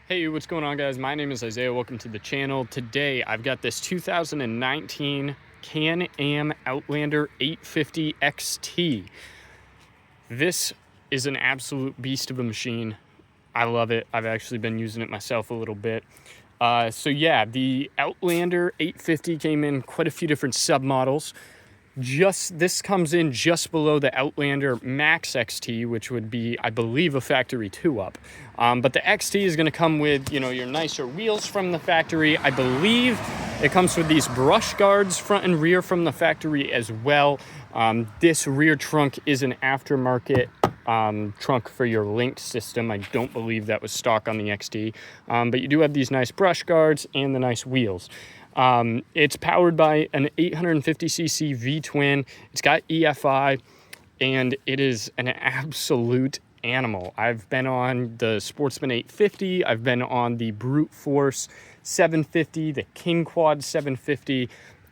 Hey, what's going on, guys? My name is Isaiah. Welcome to the channel. Today, I've got this 2019 Can-Am Outlander 850 XT. This is an absolute beast of a machine. I love it. I've actually been using it myself a little bit. So yeah, the Outlander 850 came in quite a few different submodels. This comes in just below the Outlander Max XT, which would be, I believe, a factory 2-up. But the XT is going to come with, your nicer wheels from the factory. I believe it comes with these brush guards front and rear from the factory as well. This rear trunk is an aftermarket trunk for your link system. I don't believe that was stock on the XT. But you do have these nice brush guards and the nice wheels. It's powered by an 850cc V-twin. It's got EFI, and it is an absolute animal. I've been on the Sportsman 850. I've been on the Brute Force 750, the King Quad 750.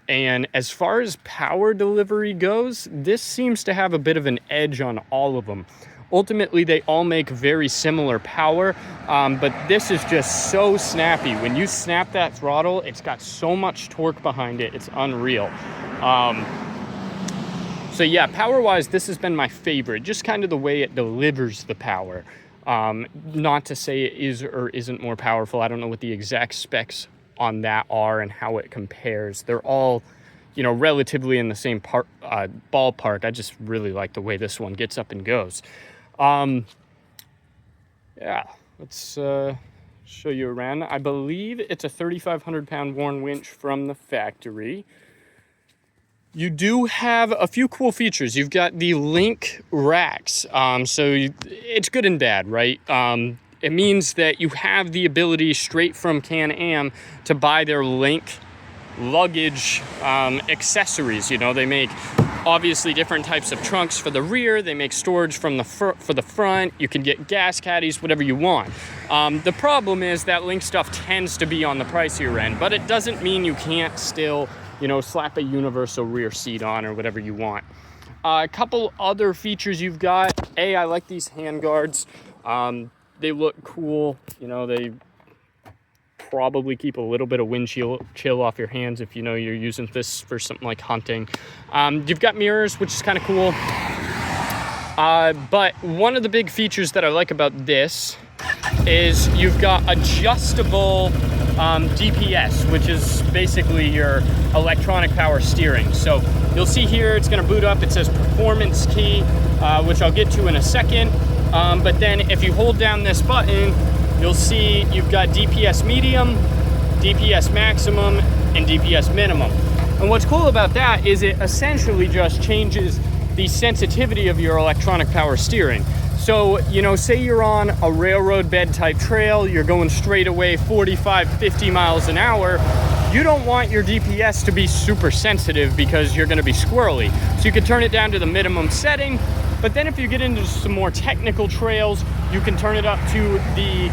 And as far as power delivery goes, this seems to have a bit of an edge on all of them. Ultimately, they all make very similar power, but this is just so snappy. When you snap that throttle, it's got so much torque behind it, it's unreal. So yeah, power-wise, this has been my favorite, just kind of the way it delivers the power. Not to say it is or isn't more powerful. I don't know what the exact specs on that are and how it compares. They're all, relatively in the same ballpark. I just really like the way this one gets up and goes. Yeah, let's show you around. I believe it's a 3,500 pound worn winch from the factory. You do have a few cool features. You've got the link racks. It's good and bad, right? It means that you have the ability straight from Can-Am to buy their link luggage accessories. They make obviously different types of trunks for the rear. They make storage for the front. You can get gas caddies, whatever you want. The problem is that link stuff tends to be on the pricier end, but it doesn't mean you can't still, slap a universal rear seat on or whatever you want. A couple other features you've got. I like these hand guards. They look cool. They probably keep a little bit of wind chill off your hands if you're using this for something like hunting. You've got mirrors, which is kind of cool. But one of the big features that I like about this is you've got adjustable DPS, which is basically your electronic power steering. So you'll see here it's going to boot up. It says performance key, which I'll get to in a second. But then if you hold down this button, you'll see you've got DPS medium, DPS maximum, and DPS minimum. And what's cool about that is it essentially just changes the sensitivity of your electronic power steering. So, say you're on a railroad bed type trail, you're going straight away 45, 50 miles an hour, you don't want your DPS to be super sensitive because you're gonna be squirrely. So you can turn it down to the minimum setting, but then if you get into some more technical trails, you can turn it up to the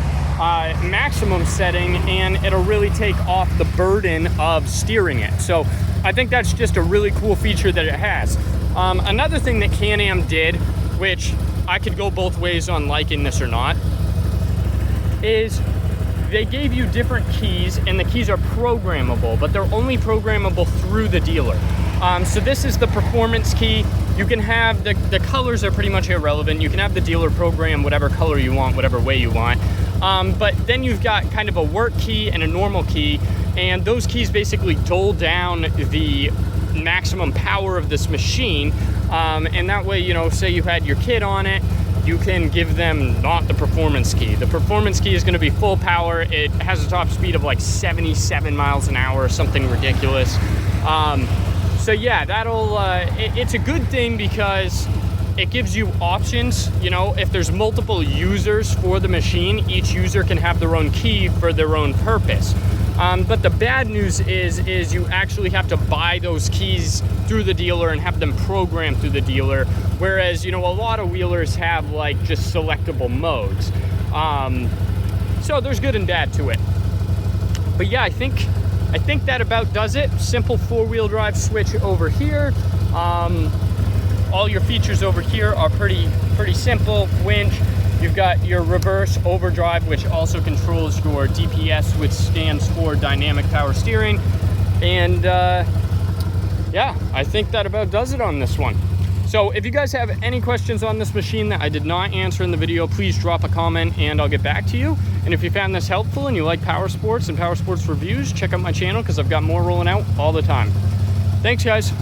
maximum setting, and it'll really take off the burden of steering it. So I think that's just a really cool feature that it has. Another thing that Can-Am did, which I could go both ways on liking this or not, is they gave you different keys, and the keys are programmable, but they're only programmable through the dealer. So this is the performance key. You can have, the colors are pretty much irrelevant. You can have the dealer program whatever color you want, whatever way you want. But then you've got kind of a work key and a normal key, and those keys basically dole down the maximum power of this machine. And that way, say you had your kid on it, you can give them not the performance key. The performance key is going to be full power. It has a top speed of like 77 miles an hour or something ridiculous. So yeah, it's a good thing because it gives you options. If there's multiple users for the machine, each user can have their own key for their own purpose. But the bad news is you actually have to buy those keys through the dealer and have them programmed through the dealer. Whereas, a lot of wheelers have like just selectable modes. So there's good and bad to it. But yeah, I think that about does it. Simple 4-wheel drive switch over here. All your features over here are pretty simple. Winch, You've got your reverse overdrive, which also controls your DPS, which stands for dynamic power steering. And yeah, I think that about does it on this one. So if you guys have any questions on this machine that I did not answer in the video, please drop a comment and I'll get back to you. And if you found this helpful and you like power sports and power sports reviews, check out my channel because I've got more rolling out all the time. Thanks, guys.